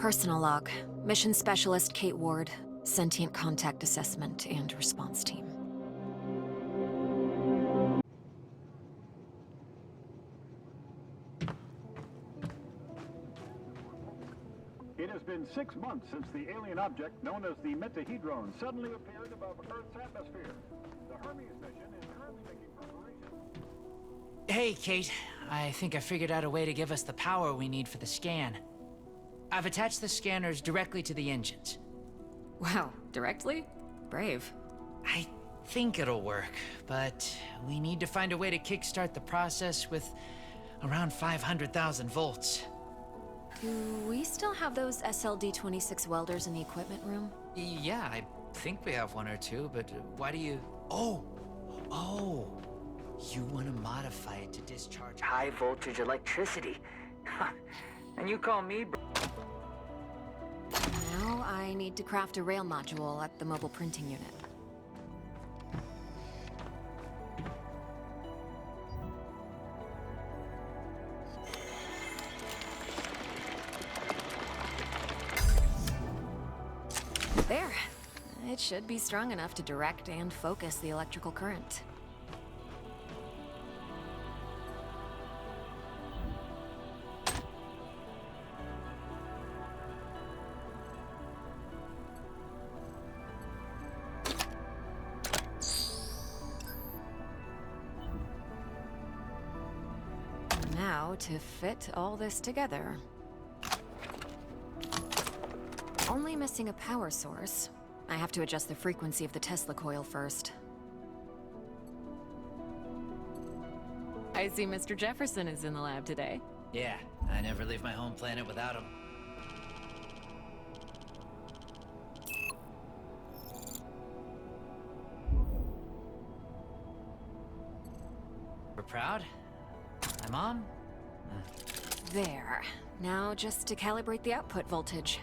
Personal log. Mission Specialist Kate Ward. Sentient Contact Assessment and Response Team. It has been 6 months since the alien object known as the Metahedron suddenly appeared above Earth's atmosphere. The Hermes mission is currently making preparations. Hey, Kate. I think I figured out a way to give us the power we need for the scan. I've attached the scanners directly to the engines. Wow, directly? Brave. I think it'll work, but we need to find a way to kickstart the process with around 500,000 volts. Do we still have those SLD-26 welders in the equipment room? Yeah, I think we have one or two, but why do you... Oh! You want to modify it to discharge high voltage electricity. And you call me... Now I need to craft a rail module at the mobile printing unit. There. It should be strong enough to direct and focus the electrical current. Now to fit all this together. Only missing a power source. I have to adjust the frequency of the Tesla coil first. I see Mr. Jefferson is in the lab today. Yeah, I never leave my home planet without him. We're proud? My mom? There. Now just to calibrate the output voltage.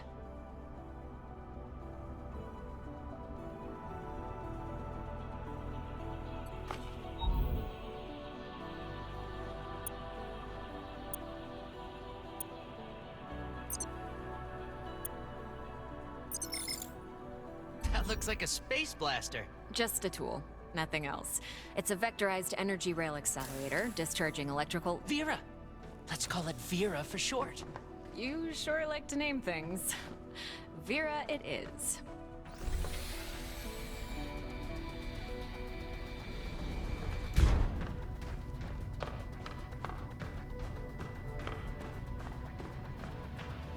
That looks like a space blaster. Just a tool. Nothing else. It's a vectorized energy rail accelerator, discharging electrical... Vera! Let's call it Vera for short. You sure like to name things. Vera it is.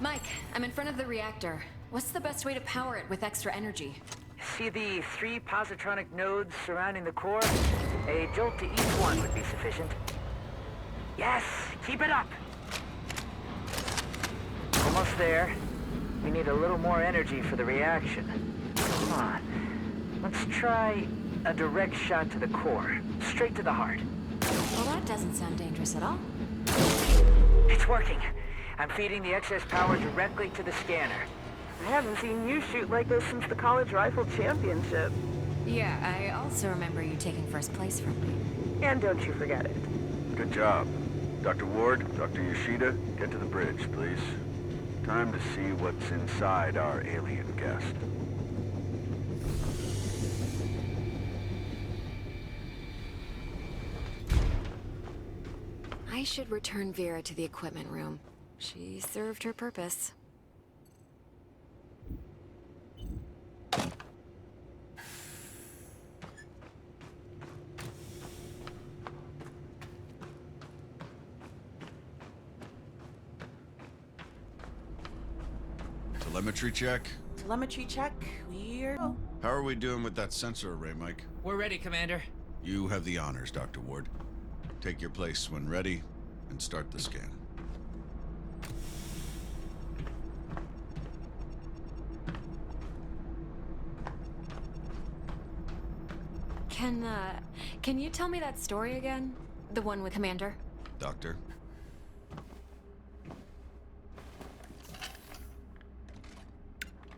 Mike, I'm in front of the reactor. What's the best way to power it with extra energy? See the 3 positronic nodes surrounding the core? A jolt to each one would be sufficient. Yes, keep it up! Almost there. We need a little more energy for the reaction. Come on. Let's try a direct shot to the core. Straight to the heart. Well, that doesn't sound dangerous at all. It's working. I'm feeding the excess power directly to the scanner. I haven't seen you shoot like this since the college rifle championship. Yeah, I also remember you taking first place from me. And don't you forget it. Good job. Dr. Ward, Dr. Yoshida, get to the bridge, please. Time to see what's inside our alien guest. I should return Vera to the equipment room. She served her purpose. Telemetry check? Telemetry check. We're... Oh. How are we doing with that sensor array, Mike? We're ready, Commander. You have the honors, Dr. Ward. Take your place when ready, and start the scan. Can you tell me that story again? The one with Commander? Doctor?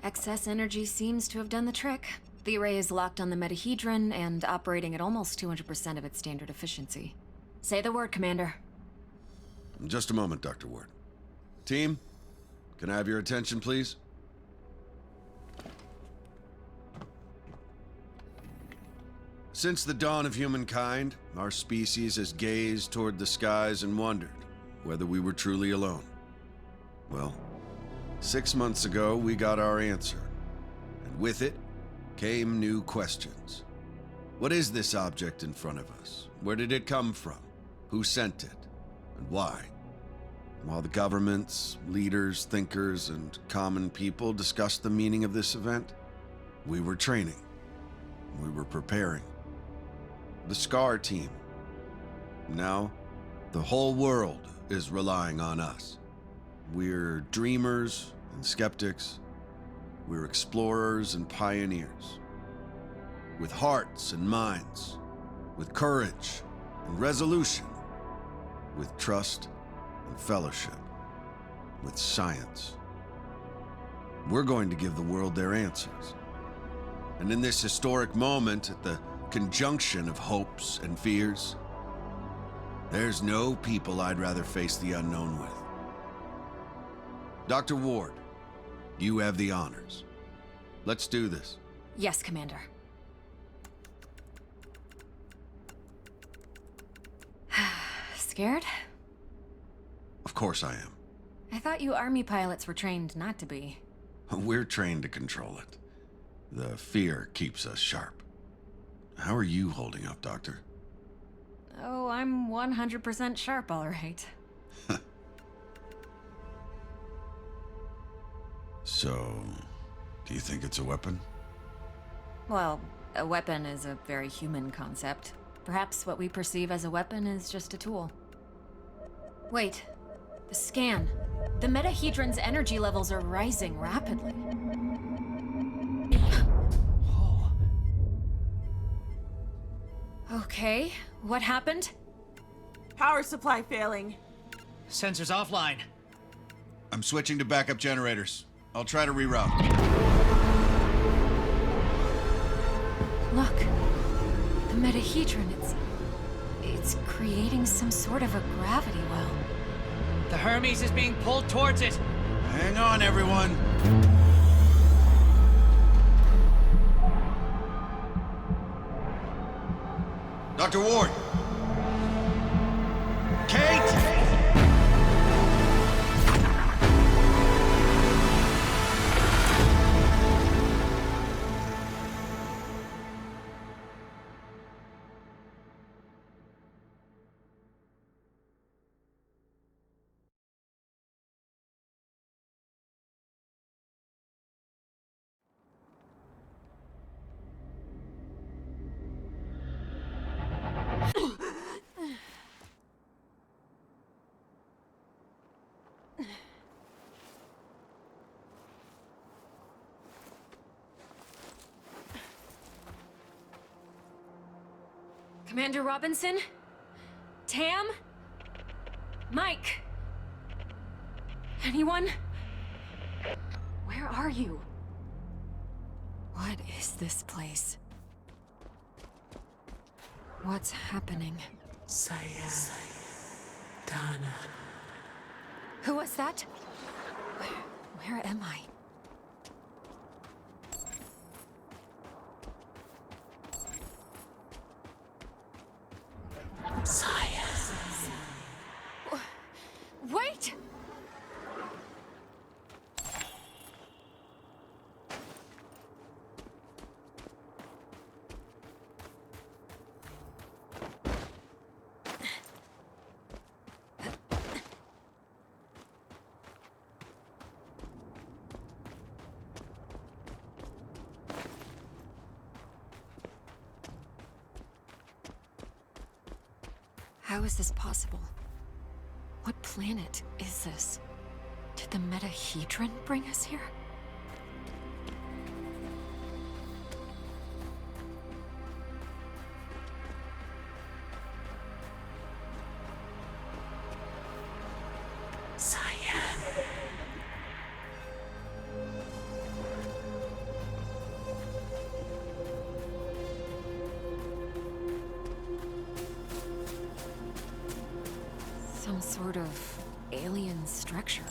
Excess energy seems to have done the trick. The array is locked on the Metahedron and operating at almost 200% of its standard efficiency. Say the word, Commander. Just a moment, Dr. Ward. Team, Can I have your attention, please? Since the dawn of humankind, our species has gazed toward the skies and wondered whether we were truly alone. Well, 6 months ago, we got our answer. And with it came new questions. What is this object in front of us? Where did it come from? Who sent it? And why? While the governments, leaders, thinkers, and common people discussed the meaning of this event, we were training. We were preparing. The SCAR team. Now, the whole world is relying on us. We're dreamers and skeptics. We're explorers and pioneers. With hearts and minds. With courage and resolution. With trust and fellowship. With science. We're going to give the world their answers. And in this historic moment, at the conjunction of hopes and fears, there's no people I'd rather face the unknown with. Dr. Ward, you have the honors. Let's do this. Yes, Commander. Scared? Of course I am. I thought you Army pilots were trained not to be. We're trained to control it. The fear keeps us sharp. How are you holding up, Doctor? Oh, I'm 100% sharp, all right. So, do you think it's a weapon? Well, a weapon is a very human concept. Perhaps what we perceive as a weapon is just a tool. Wait. The scan. The metahedron's energy levels are rising rapidly. Okay, what happened? Power supply failing. Sensors offline. I'm switching to backup generators. I'll try to reroute. Look. The metahedron, it's creating some sort of a gravity well. The Hermes is being pulled towards it. Hang on, everyone. Dr. Ward! Kate! Commander Robinson? Tam? Mike? Anyone? Where are you? What is this place? What's happening? Saya. Dana. Who was that? Where am I? Saya. Wait! How is this possible? What planet is this? Did the metahedron bring us here? Saya. Some sort of alien structure.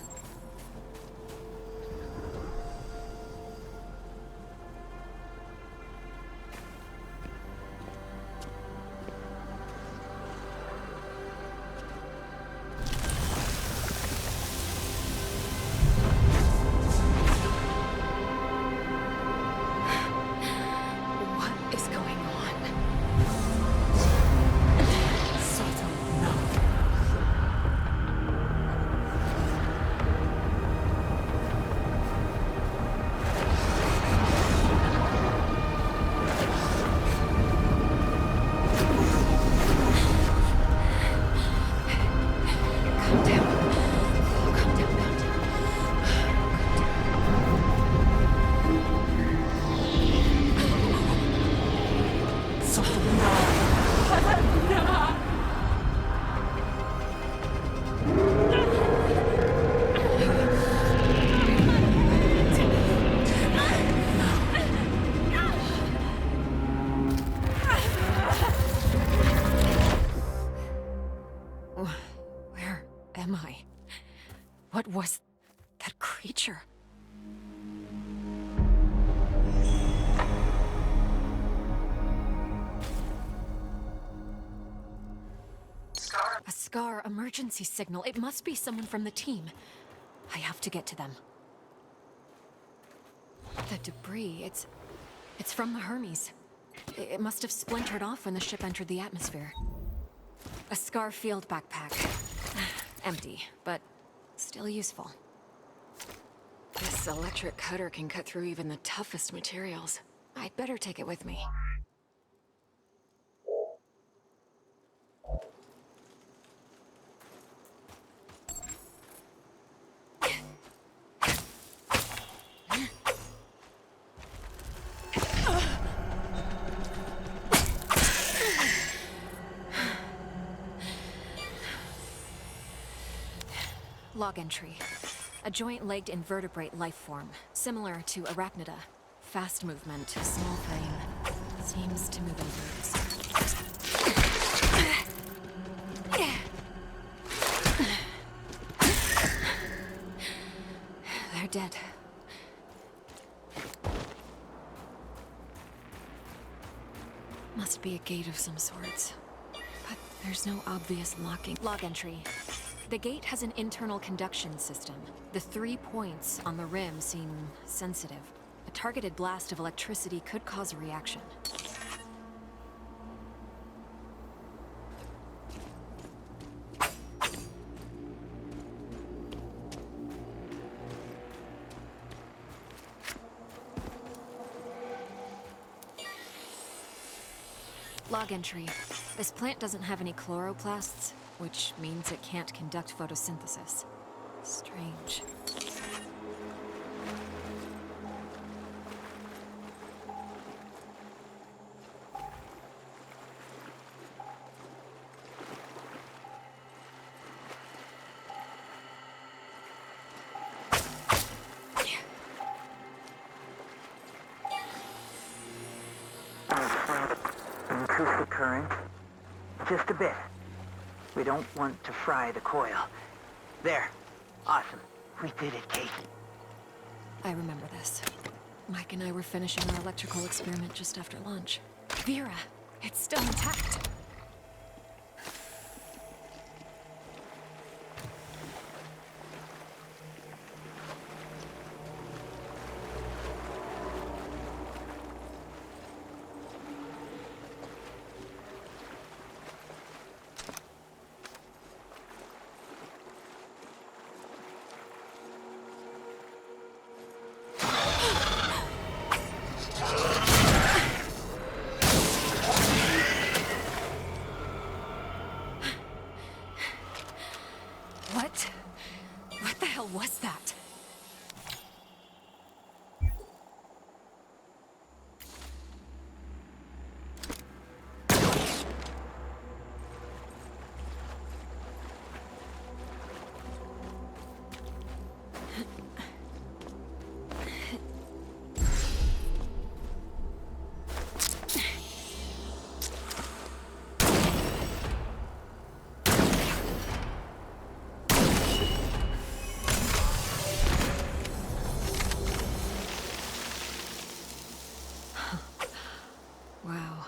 What was that creature? A SCAR emergency signal. It must be someone from the team. I have to get to them. The debris, it's from the Hermes. It must have splintered off when the ship entered the atmosphere. A SCAR field backpack. Empty, but still useful. This electric cutter can cut through even the toughest materials. I'd better take it with me. Log entry. A joint-legged invertebrate life form, similar to Arachnida. Fast movement, small frame. Seems to move in birds. They're dead. Must be a gate of some sorts. But there's no obvious locking. Log entry. The gate has an internal conduction system. The 3 points on the rim seem sensitive. A targeted blast of electricity could cause a reaction. Log entry. This plant doesn't have any chloroplasts, which means it can't conduct photosynthesis. Strange. Increase the current. Just a bit. We don't want to fry the coil. There. Awesome. We did it, Casey. I remember this. Mike and I were finishing our electrical experiment just after lunch. Vera, it's still intact. What the hell was that? Wow.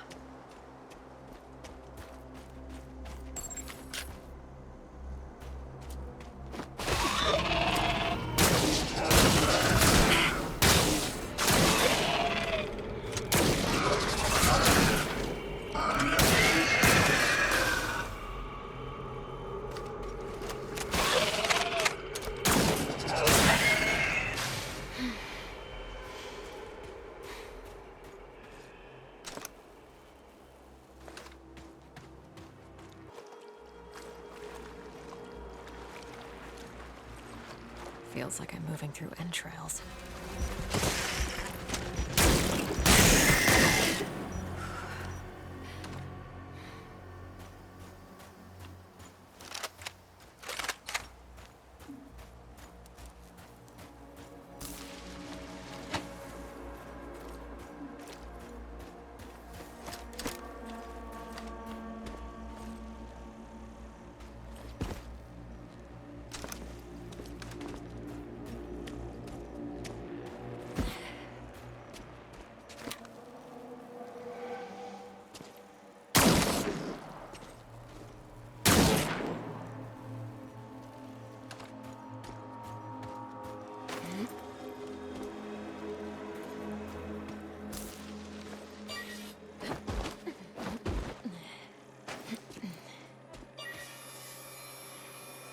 Feels like I'm moving through entrails.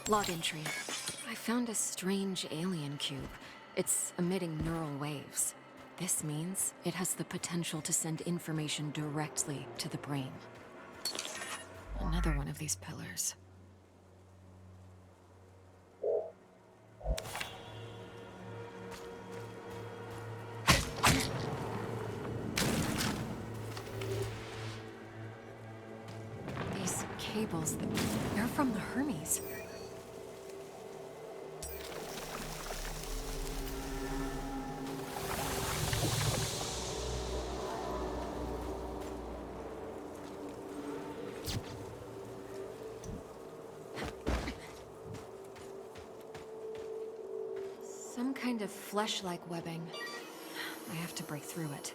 Log entry. I found a strange alien cube. It's emitting neural waves. This means it has the potential to send information directly to the brain. Another one of these pillars. These cables, they're from the Hermes. Some kind of flesh-like webbing. I have to break through it.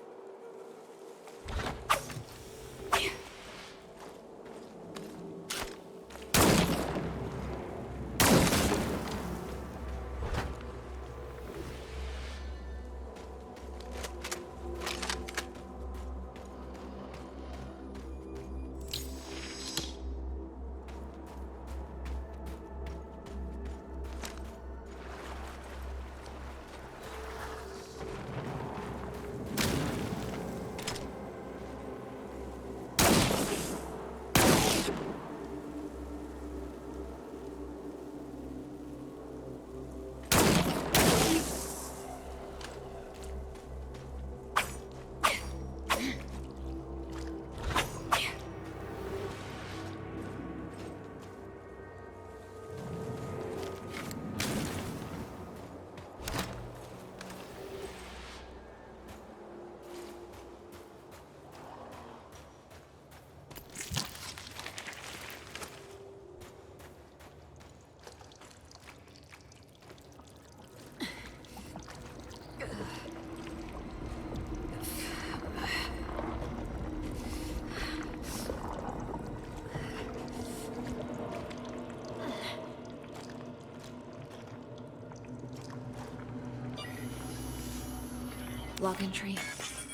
Log entry.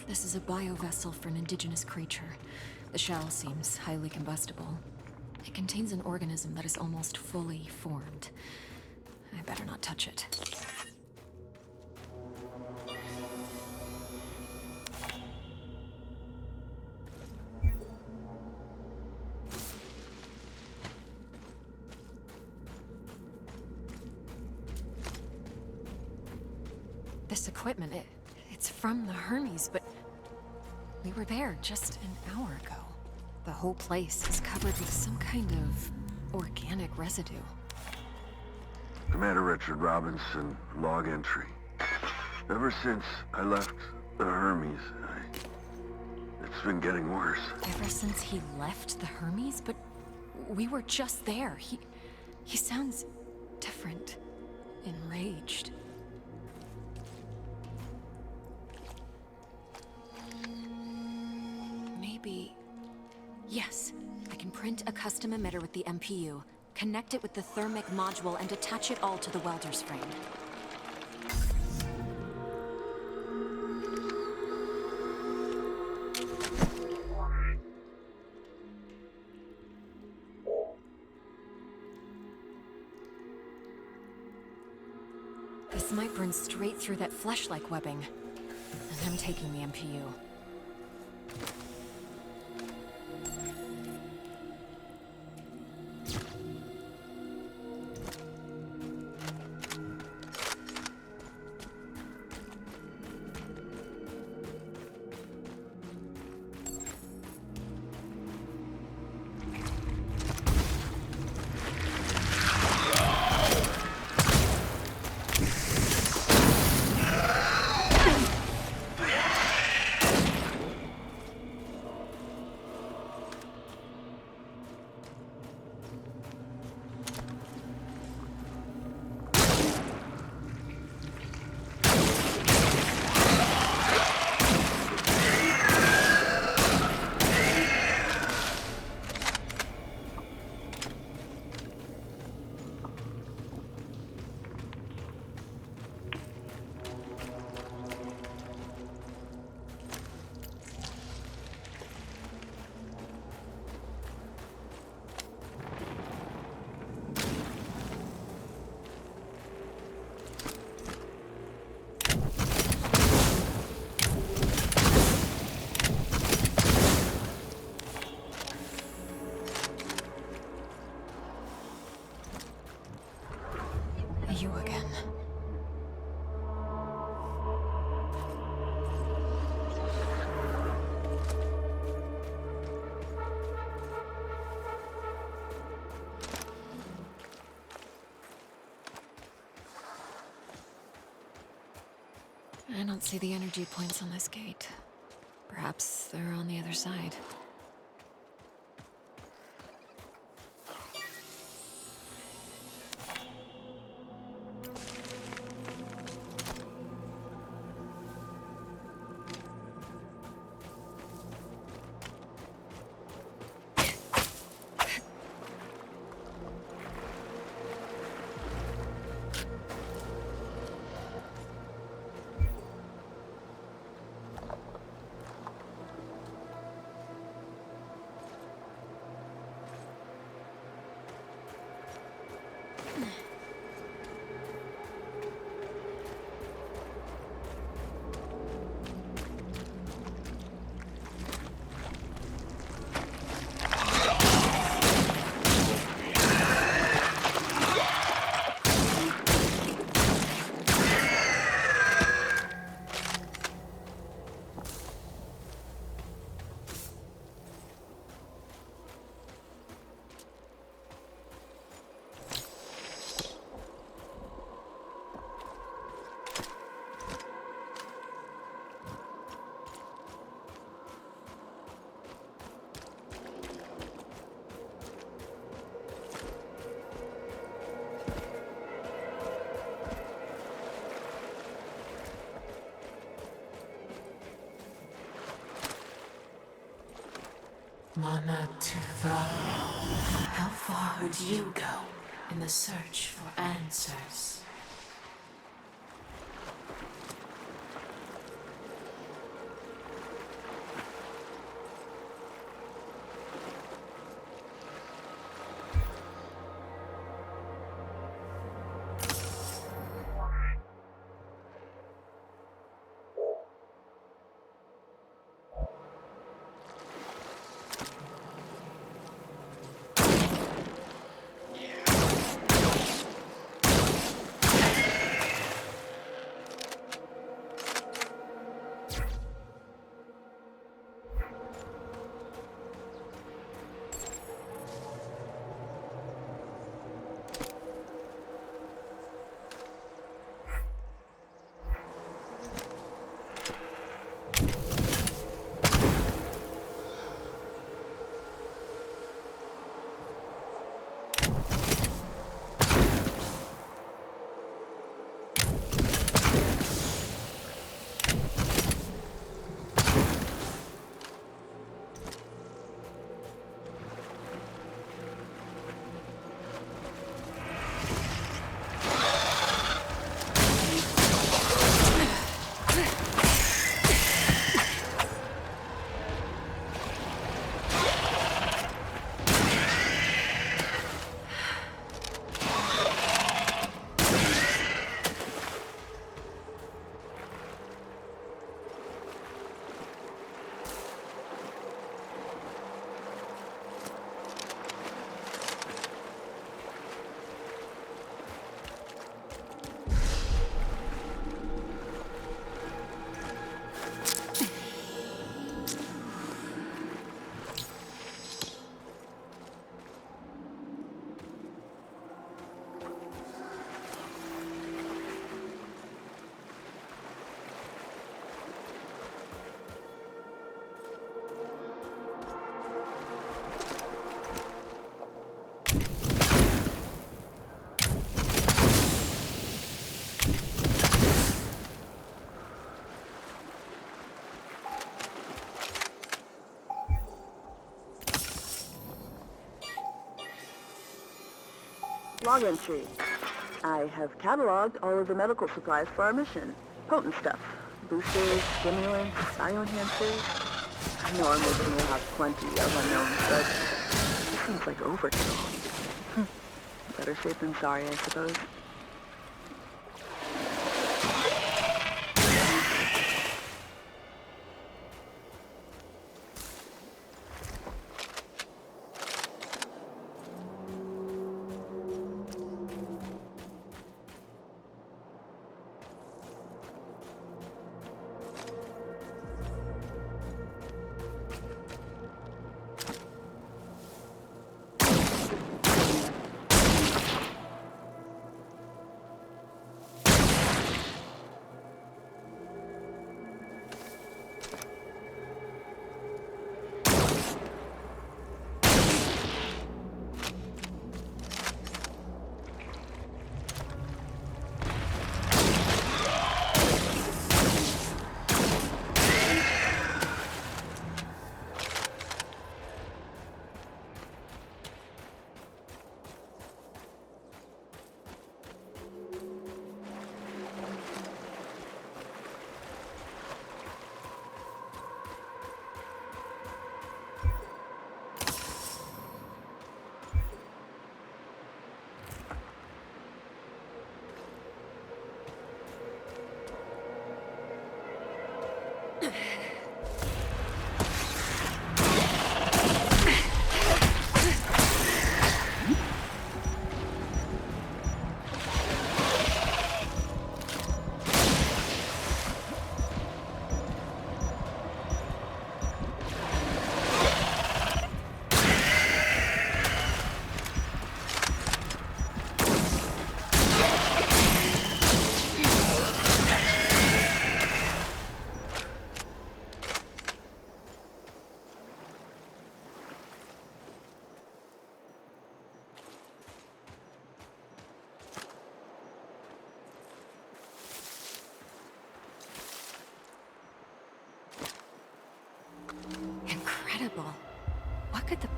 This is a biovessel for an indigenous creature. The shell seems highly combustible. It contains an organism that is almost fully formed. I better not touch it. This equipment, it's from the Hermes, but we were there just an hour ago. The whole place is covered with some kind of organic residue. Commander Richard Robinson, log entry. Ever since I left the Hermes, it's been getting worse. Ever since he left the Hermes? But we were just there. He sounds different. Enraged. Maybe... Yes, I can print a custom emitter with the MPU, connect it with the thermic module, and attach it all to the welder's frame. This might burn straight through that flesh-like webbing. And I'm taking the MPU. I don't see the energy points on this gate. Perhaps they're on the other side. Mana Tuva. How far would you go in the search for answers? Log entry. I have cataloged all of the medical supplies for our mission. Potent stuff. Boosters, stimulants, bioenhancers. I know our mission will have plenty of unknowns, but this seems like overkill. Better safe than sorry, I suppose.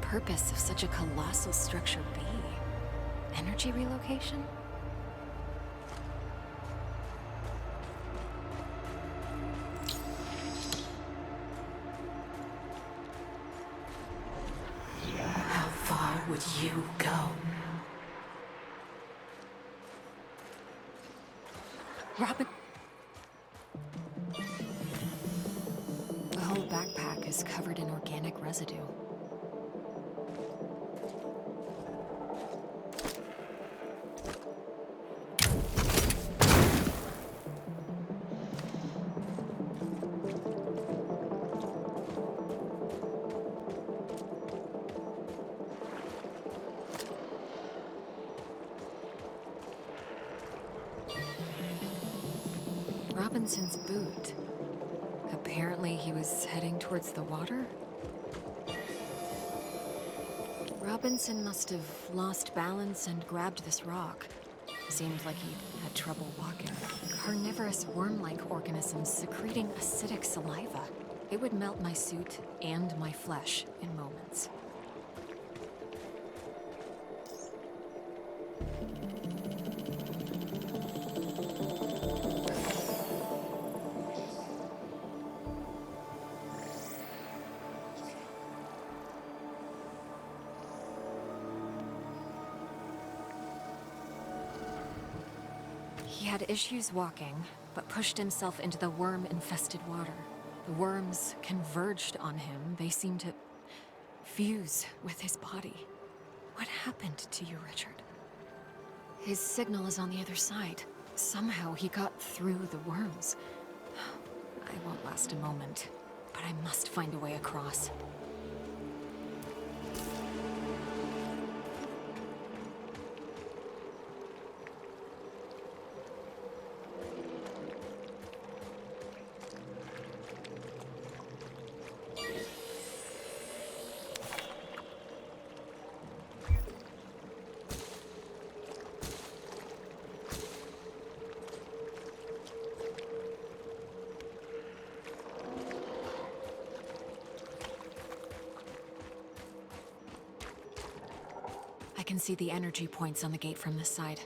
purpose of such a colossal structure be? Energy relocation? How far would you go? Robin... The whole backpack is covered in organic residue. Robinson's boot. Apparently he was heading towards the water? Robinson must have lost balance and grabbed this rock. Seemed like he had trouble walking. Carnivorous worm-like organisms secreting acidic saliva. It would melt my suit and my flesh in moments. He had issues walking, but pushed himself into the worm-infested water. The worms converged on him. They seemed to fuse with his body. What happened to you, Richard? His signal is on the other side. Somehow he got through the worms. I won't last a moment, but I must find a way across. I can see the energy points on the gate from this side.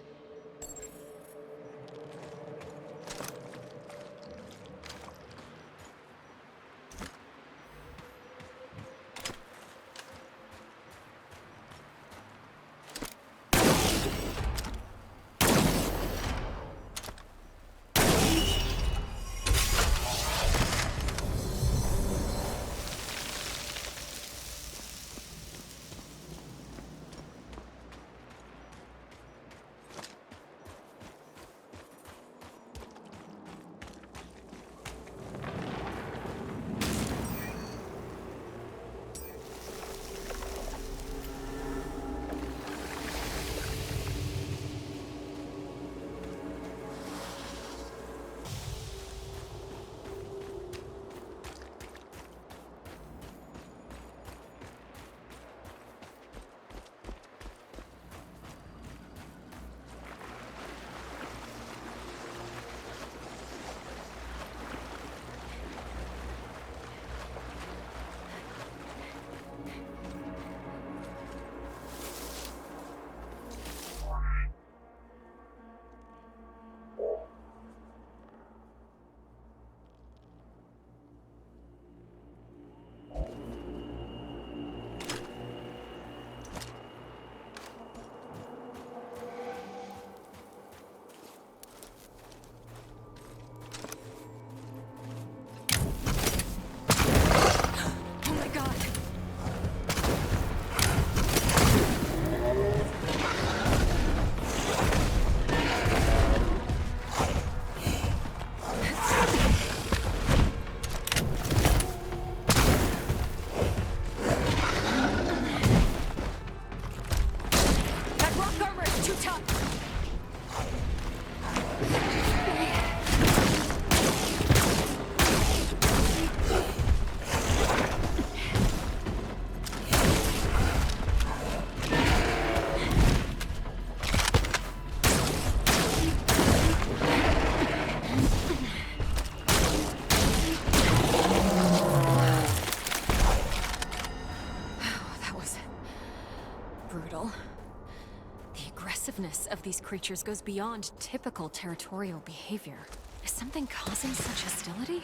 The aggressiveness of these creatures goes beyond typical territorial behavior. Is something causing such hostility?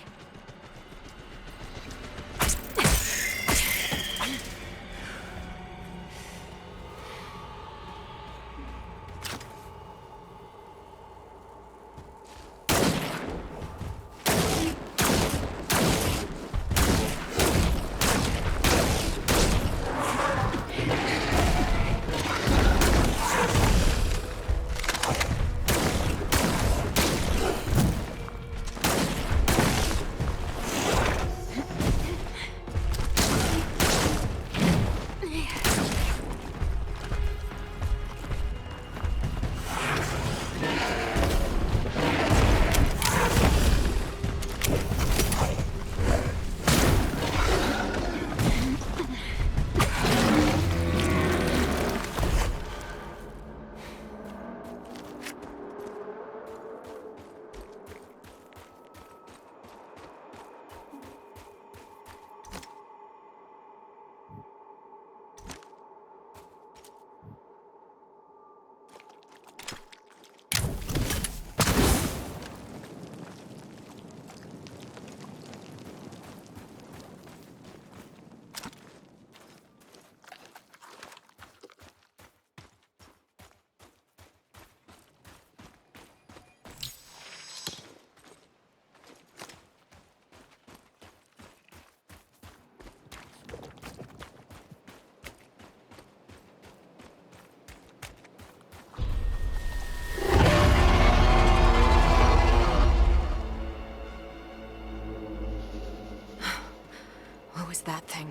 What was that thing?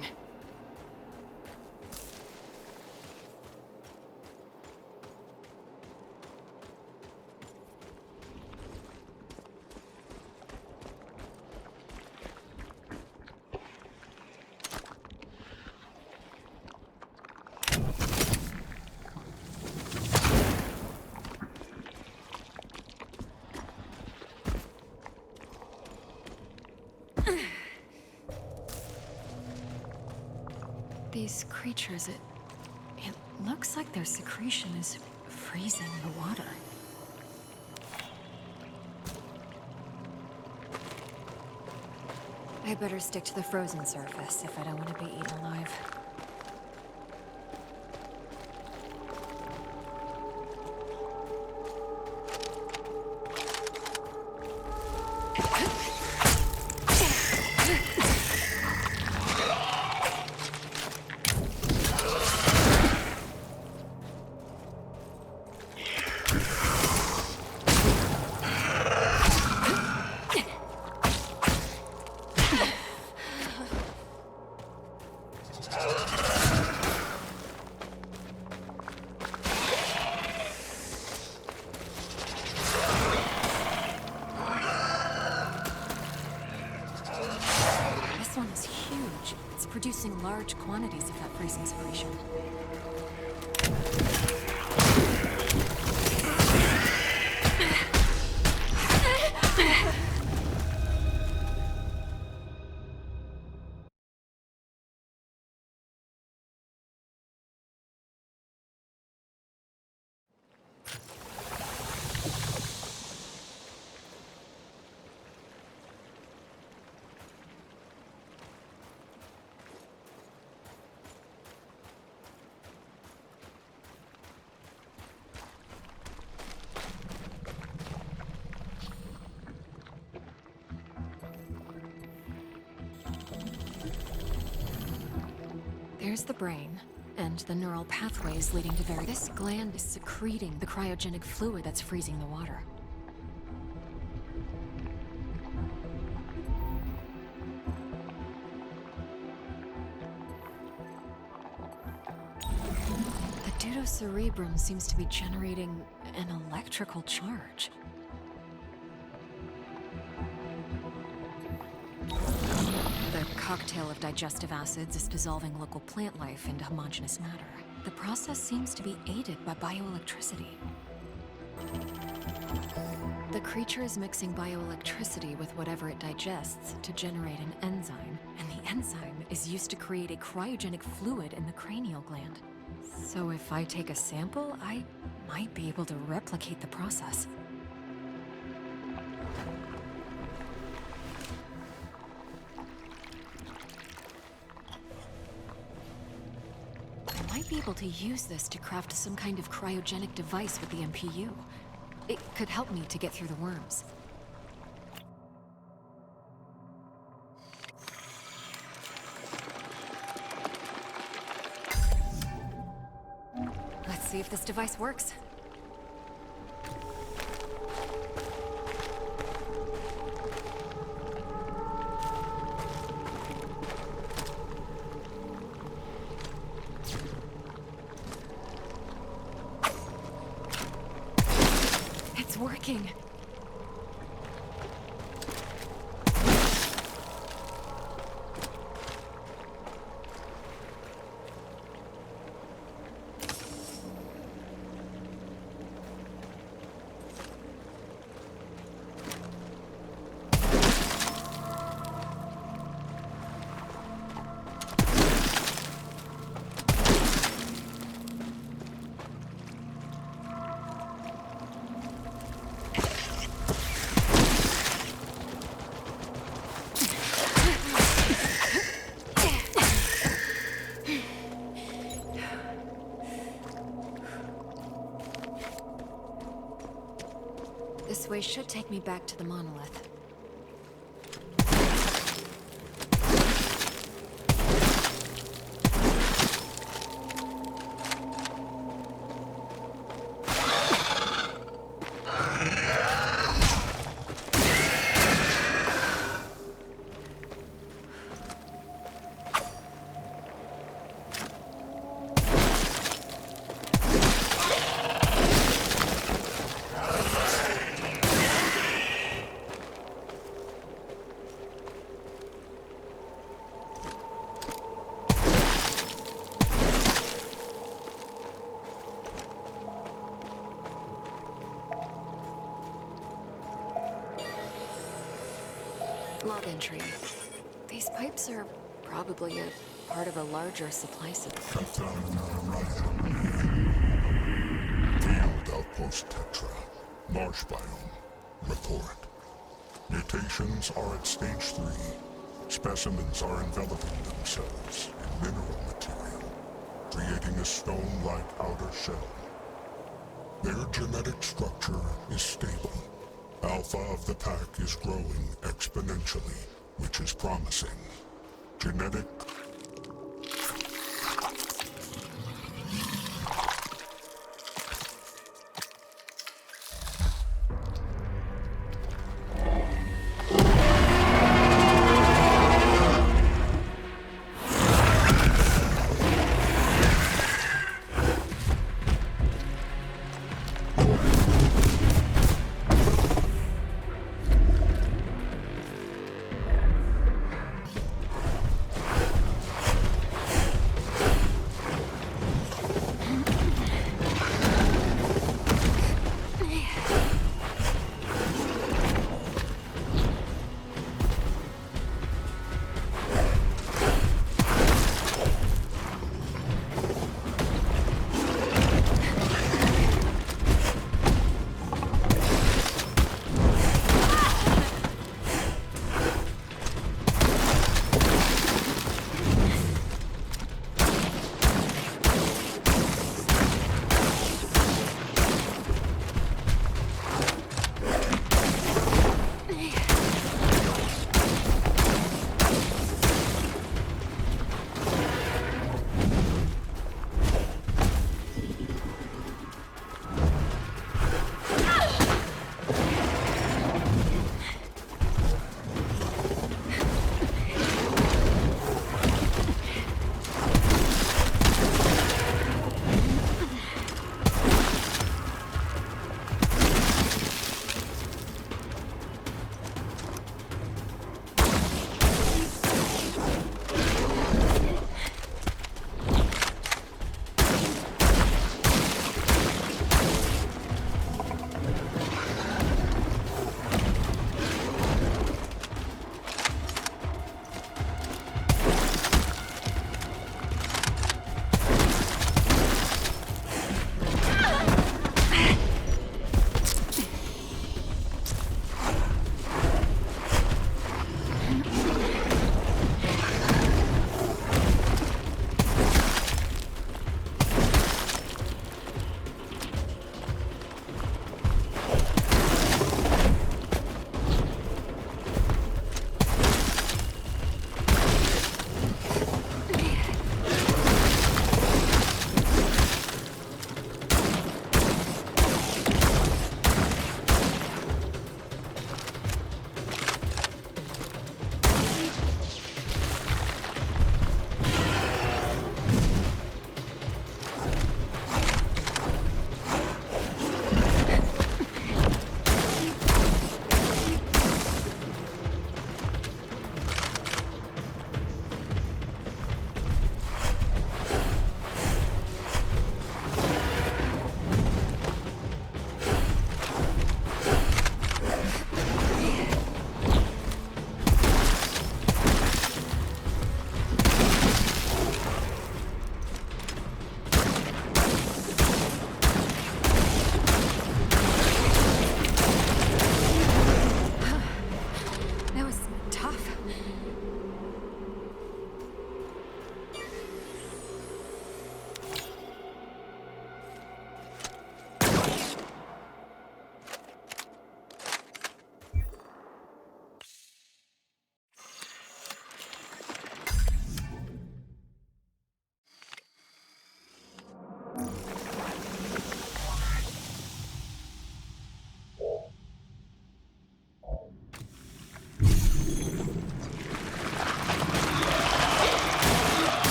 These creatures, it looks like their secretion is freezing the water. I better stick to the frozen surface if I don't want to be eaten alive. This one is huge. It's producing large quantities of that freezing secretion. There's the brain, and the neural pathways leading to This gland is secreting the cryogenic fluid that's freezing the water. The deuterocerebrum seems to be generating an electrical charge. The cocktail of digestive acids is dissolving local plant life into homogeneous matter. The process seems to be aided by bioelectricity. The creature is mixing bioelectricity with whatever it digests to generate an enzyme, and the enzyme is used to create a cryogenic fluid in the cranial gland. So if I take a sample, I might be able to replicate the process. I might be able to use this to craft some kind of cryogenic device with the MPU. It could help me to get through the worms. Let's see if this device works. It's working. This way should take me back to the monolith. Log entry. These pipes are probably a part of a larger supply system. Field Outpost Tetra. Marsh biome. Report. Mutations are at stage 3. Specimens are enveloping themselves in mineral material, creating a stone-like outer shell. Their genetic structure is stable. Alpha of the pack is growing exponentially, which is promising. Genetic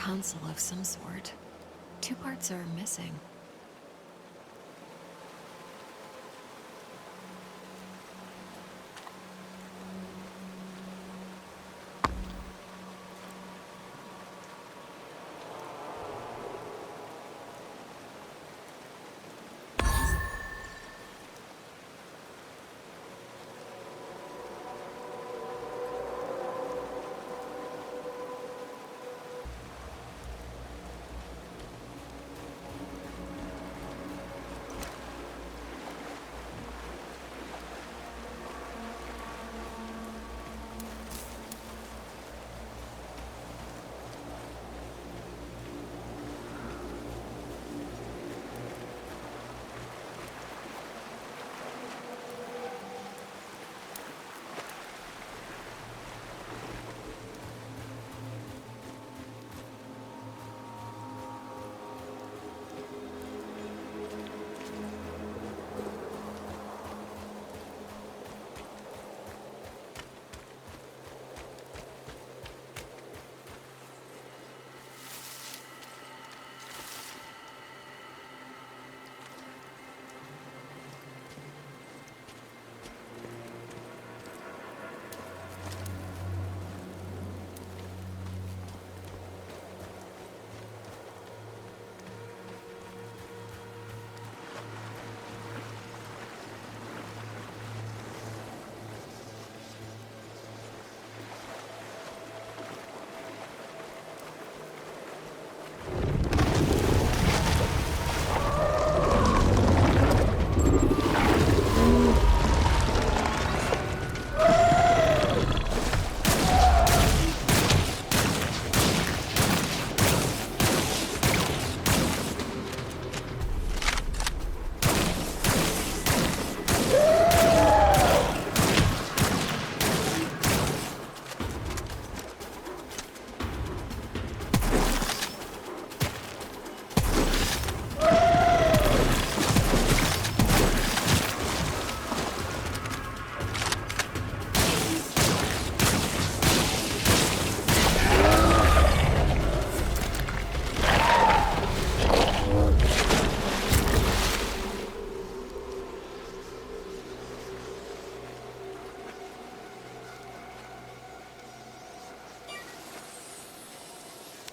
console of some sort. 2 parts are missing.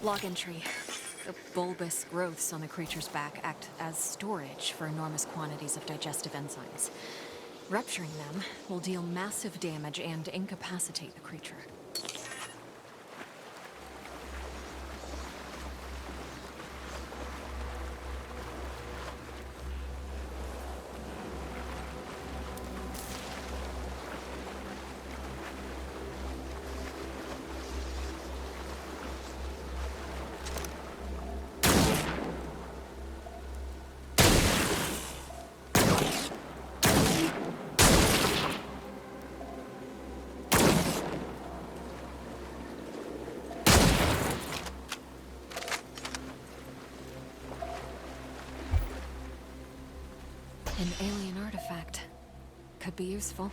Log entry. The bulbous growths on the creature's back act as storage for enormous quantities of digestive enzymes. Rupturing them will deal massive damage and incapacitate the creature. An alien artifact. Could be useful.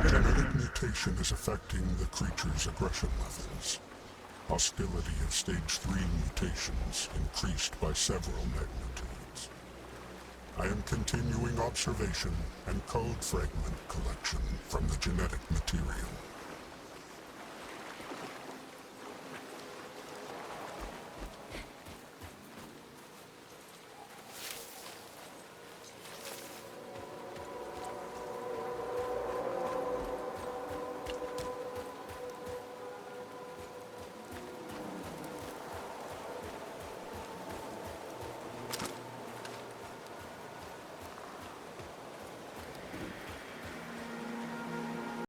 Genetic mutation is affecting the creature's aggression levels. Hostility of stage 3 mutations increased by several magnitudes. I am continuing observation and code fragment collection from the genetic material.